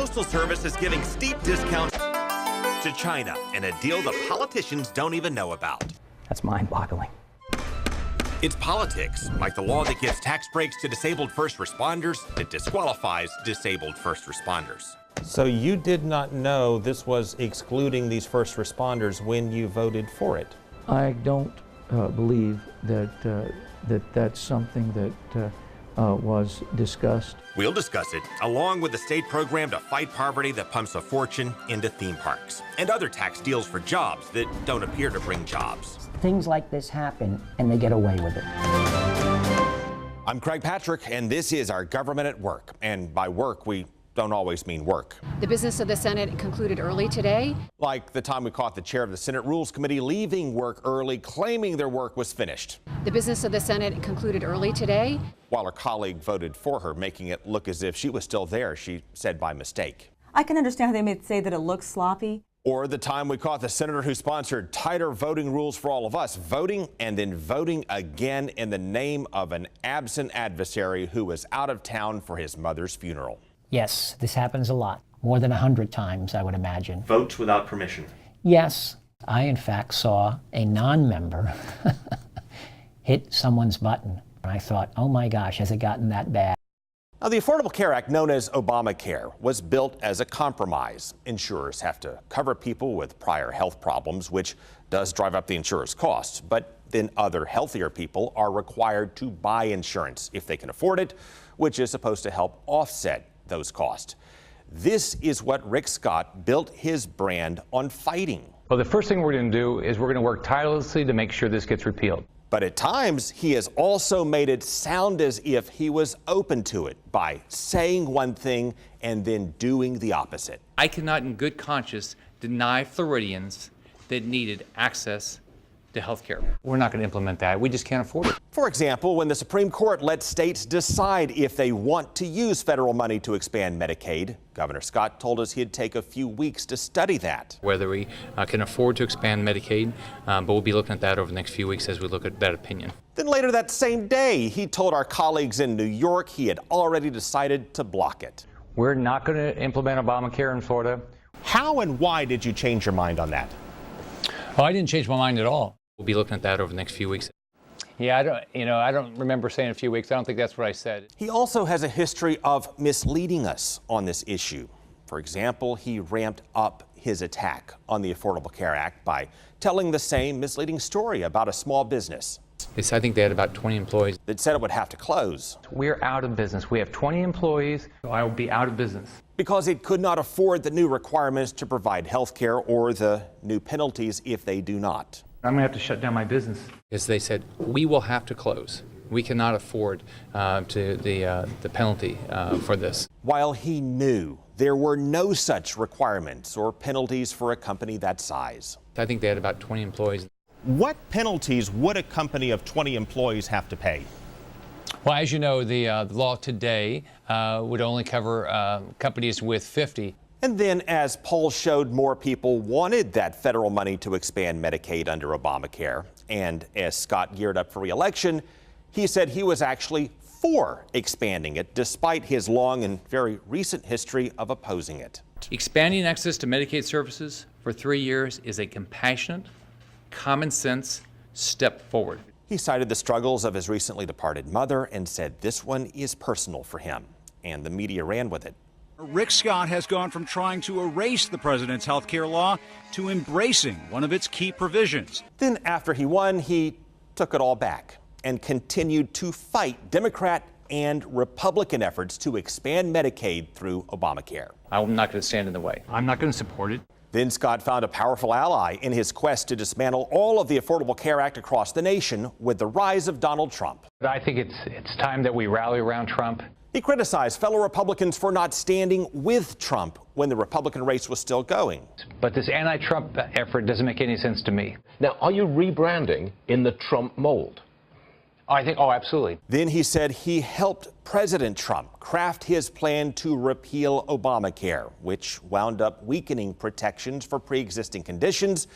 Postal Service is giving steep discounts to China in a deal the politicians don't even know about. That's mind-boggling. It's politics, like the law that gives tax breaks to disabled first responders that disqualifies disabled first responders. So you did not know this was excluding these first responders when you voted for it? I don't believe that that's something that was discussed. We'll discuss it, along with the state program to fight poverty that pumps a fortune into theme parks, and other tax deals for jobs that don't appear to bring jobs. Things like this happen, and they get away with it. I'm Craig Patrick, and this is our Government at Work. And by work, we don't always mean work. The business of the Senate concluded early today. Like the time we caught the chair of the Senate Rules Committee leaving work early, claiming their work was finished. The business of the Senate concluded early today. While her colleague voted for her, making it look as if she was still there, she said by mistake. I can understand how they may say that it looks sloppy. Or the time we caught the senator who sponsored tighter voting rules for all of us, voting and then voting again in the name of an absent adversary who was out of town for his mother's funeral. Yes, this happens a lot. More than 100 times, I would imagine. Votes without permission. Yes, I in fact saw a non-member hit someone's button. And I thought, oh my gosh, has it gotten that bad? Now, the Affordable Care Act, known as Obamacare, was built as a compromise. Insurers have to cover people with prior health problems, which does drive up the insurer's costs. But then other healthier people are required to buy insurance if they can afford it, which is supposed to help offset those costs. This is what Rick Scott built his brand on fighting. Well, the first thing we're going to do is we're going to work tirelessly to make sure this gets repealed. But at times, he has also made it sound as if he was open to it by saying one thing and then doing the opposite. I cannot in good conscience deny Floridians that needed access to health care. We're not going to implement that. We just can't afford it. For example, when the Supreme Court let states decide if they want to use federal money to expand Medicaid, Governor Scott told us he'd take a few weeks to study that. Whether we can afford to expand Medicaid, but we'll be looking at that over the next few weeks as we look at that opinion. Then later that same day, he told our colleagues in New York he had already decided to block it. We're not going to implement Obamacare in Florida. How and why did you change your mind on that? Oh, I didn't change my mind at all. We'll be looking at that over the next few weeks. Yeah, I don't remember saying a few weeks. I don't think that's what I said. He also has a history of misleading us on this issue. For example, he ramped up his attack on the Affordable Care Act by telling the same misleading story about a small business. I think they had about 20 employees. That said it would have to close. We're out of business. We have 20 employees, so I will be out of business. Because it could not afford the new requirements to provide health care or the new penalties if they do not. I'm going to have to shut down my business. As they said, we will have to close. We cannot afford the penalty for this. While he knew there were no such requirements or penalties for a company that size. I think they had about 20 employees. What penalties would a company of 20 employees have to pay? Well, as you know, the law today would only cover companies with 50. And then, as polls showed, more people wanted that federal money to expand Medicaid under Obamacare. And as Scott geared up for re-election, he said he was actually for expanding it, despite his long and very recent history of opposing it. Expanding access to Medicaid services for 3 years is a compassionate, common sense step forward. He cited the struggles of his recently departed mother and said this one is personal for him. And the media ran with it. Rick Scott has gone from trying to erase the president's health care law to embracing one of its key provisions. Then after he won, he took it all back and continued to fight Democrat and Republican efforts to expand Medicaid through Obamacare. I'm not going to stand in the way. I'm not going to support it. Then Scott found a powerful ally in his quest to dismantle all of the Affordable Care Act across the nation with the rise of Donald Trump. I think it's time that we rally around Trump. He criticized fellow Republicans for not standing with Trump when the Republican race was still going. But this anti-Trump effort doesn't make any sense to me. Now, are you rebranding in the Trump mold? Oh, absolutely. Then he said he helped President Trump craft his plan to repeal Obamacare, which wound up weakening protections for pre-existing conditions,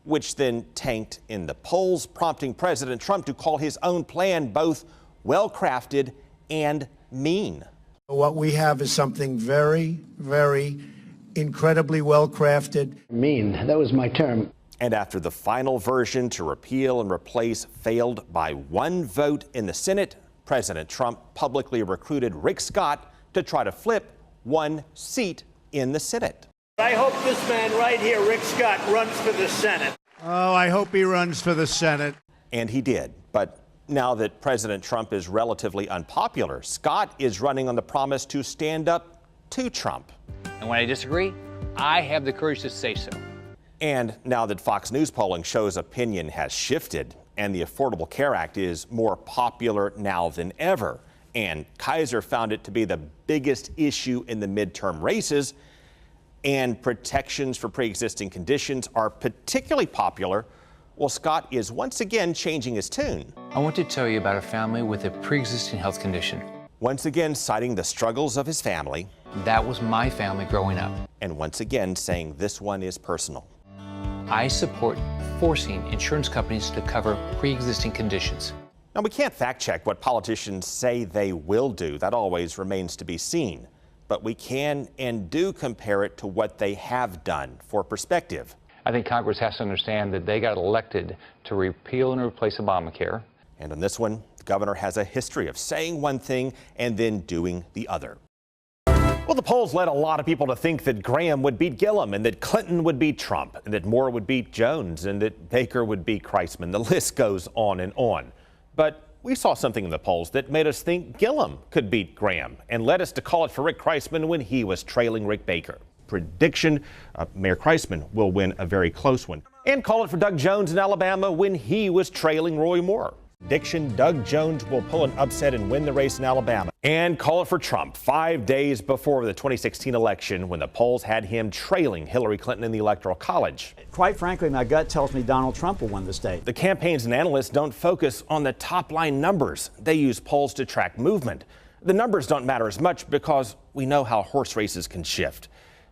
which then tanked in the polls, prompting President Trump to call his own plan both well-crafted and mean. What we have is something very, very incredibly well crafted. Mean, that was my term. And after the final version to repeal and replace failed by one vote in the Senate, President Trump publicly recruited Rick Scott to try to flip one seat in the Senate. I hope this man right here, Rick Scott, runs for the Senate. Oh, I hope he runs for the Senate. And he did. But now that President Trump is relatively unpopular, Scott is running on the promise to stand up to Trump. And when I disagree, I have the courage to say so. And now that Fox News polling shows opinion has shifted and the Affordable Care Act is more popular now than ever, and Kaiser found it to be the biggest issue in the midterm races, and protections for pre-existing conditions are particularly popular, well, Scott is once again changing his tune. I want to tell you about a family with a pre-existing health condition. Once again citing the struggles of his family. That was my family growing up. And once again saying this one is personal. I support forcing insurance companies to cover pre-existing conditions. Now, we can't fact check what politicians say they will do. That always remains to be seen. But we can and do compare it to what they have done for perspective. I think Congress has to understand that they got elected to repeal and replace Obamacare. And on this one, the governor has a history of saying one thing and then doing the other. Well, the polls led a lot of people to think that Graham would beat Gillum and that Clinton would beat Trump and that Moore would beat Jones and that Baker would beat Kreisman. The list goes on and on. But we saw something in the polls that made us think Gillum could beat Graham and led us to call it for Rick Kreisman when he was trailing Rick Baker. Prediction, Mayor Kreisman will win a very close one. And call it for Doug Jones in Alabama when he was trailing Roy Moore. Prediction, Doug Jones will pull an upset and win the race in Alabama. And call it for Trump 5 days before the 2016 election when the polls had him trailing Hillary Clinton in the Electoral College. Quite frankly, my gut tells me Donald Trump will win the state. The campaigns and analysts don't focus on the top line numbers. They use polls to track movement. The numbers don't matter as much because we know how horse races can shift.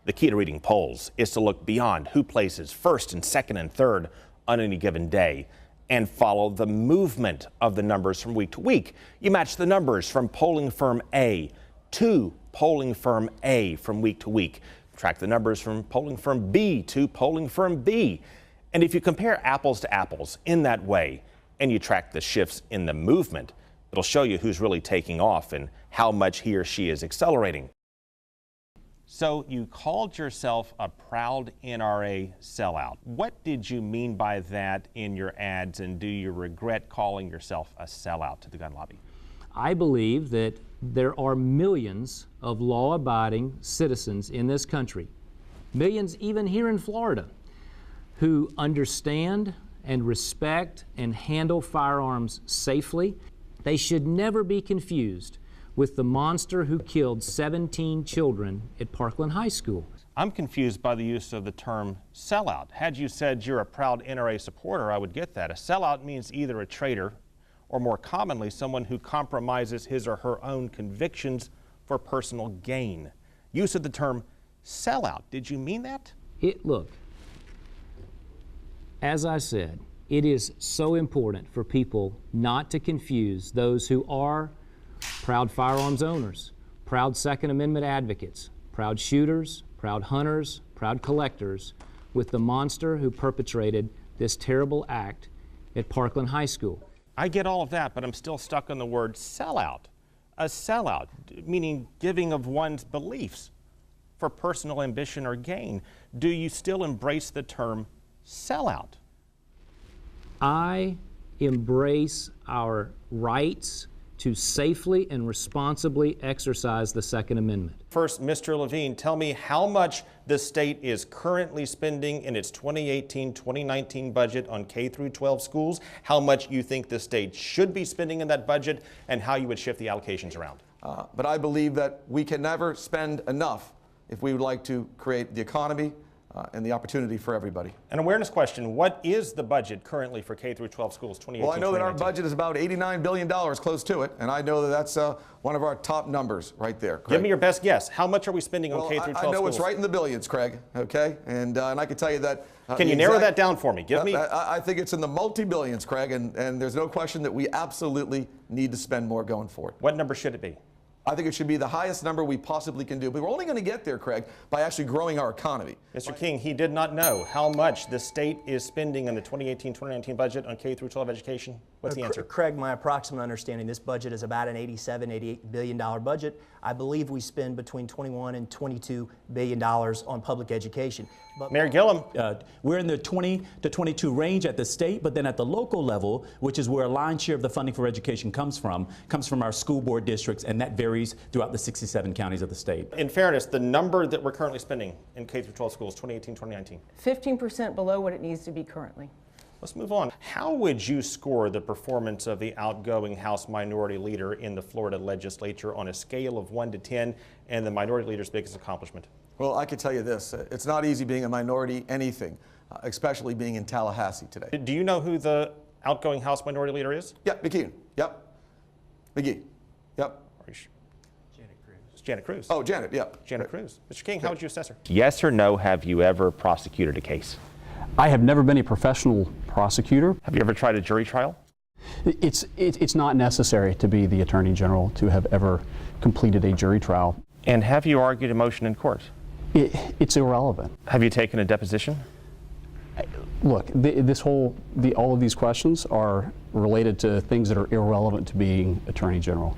The key to reading polls is to look beyond who places first and second and third on any given day and follow the movement of the numbers from week to week. You match the numbers from polling firm A to polling firm A from week to week. Track the numbers from polling firm B to polling firm B. And if you compare apples to apples in that way and you track the shifts in the movement, it'll show you who's really taking off and how much he or she is accelerating. So you called yourself a proud NRA sellout. What did you mean by that in your ads, and do you regret calling yourself a sellout to the gun lobby? I believe that there are millions of law-abiding citizens in this country, millions even here in Florida, who understand and respect and handle firearms safely. They should never be confused with the monster who killed 17 children at Parkland High School. I'm confused by the use of the term sellout. Had you said you're a proud NRA supporter, I would get that. A sellout means either a traitor or more commonly someone who compromises his or her own convictions for personal gain. Use of the term sellout, did you mean that? Look, as I said, it is so important for people not to confuse those who are proud firearms owners, proud Second Amendment advocates, proud shooters, proud hunters, proud collectors, with the monster who perpetrated this terrible act at Parkland High School. I get all of that, but I'm still stuck on the word sellout. A sellout, meaning giving of one's beliefs for personal ambition or gain. Do you still embrace the term sellout? I embrace our rights to safely and responsibly exercise the Second Amendment. First, Mr. Levine, tell me how much the state is currently spending in its 2018-2019 budget on K-12 schools, how much you think the state should be spending in that budget, and how you would shift the allocations around. But I believe that we can never spend enough if we would like to create the economy and the opportunity for everybody. An awareness question, what is the budget currently for K-12 schools 2018-2019? Well, I know that our budget is about $89 billion, close to it, and I know that that's one of our top numbers right there, Craig. Give me your best guess. How much are we spending on K-12 schools? I know it's right in the billions, Craig, okay? And I can tell you that... Can you narrow that down for me? Give me... I think it's in the multi-billions, Craig, and there's no question that we absolutely need to spend more going forward. What number should it be? I think it should be the highest number we possibly can do. But we're only going to get there, Craig, by actually growing our economy. Mr. King, he did not know how much the state is spending in the 2018-2019 budget on K-12 education. What's the answer? Craig, my approximate understanding, this budget is about an $88 billion budget. I believe we spend between $21 and $22 billion on public education. But Mayor Gillum. We're in the 20 to 22 range at the state, but then at the local level, which is where a lion's share of the funding for education comes from our school board districts, and that varies throughout the 67 counties of the state. In fairness, the number that we're currently spending in K-12 schools, 2018-2019. 15% below what it needs to be currently. Let's move on. How would you score the performance of the outgoing House Minority Leader in the Florida legislature on a scale of 1 to 10 and the Minority Leader's biggest accomplishment? Well, I can tell you this. It's not easy being a minority anything, especially being in Tallahassee today. Do you know who the outgoing House Minority Leader is? Yeah, McKeon. Yep. McGee. Yep. Janet Cruz. It's Janet Cruz. Oh, Janet, yep. Janet Cruz. Mr. King, how would you assess her? Yes or no, have you ever prosecuted a case? I have never been a professional prosecutor. Have you ever tried a jury trial? It's not necessary to be the Attorney General to have ever completed a jury trial. And have you argued a motion in court? It's irrelevant. Have you taken a deposition? Look, all of these questions are related to things that are irrelevant to being Attorney General.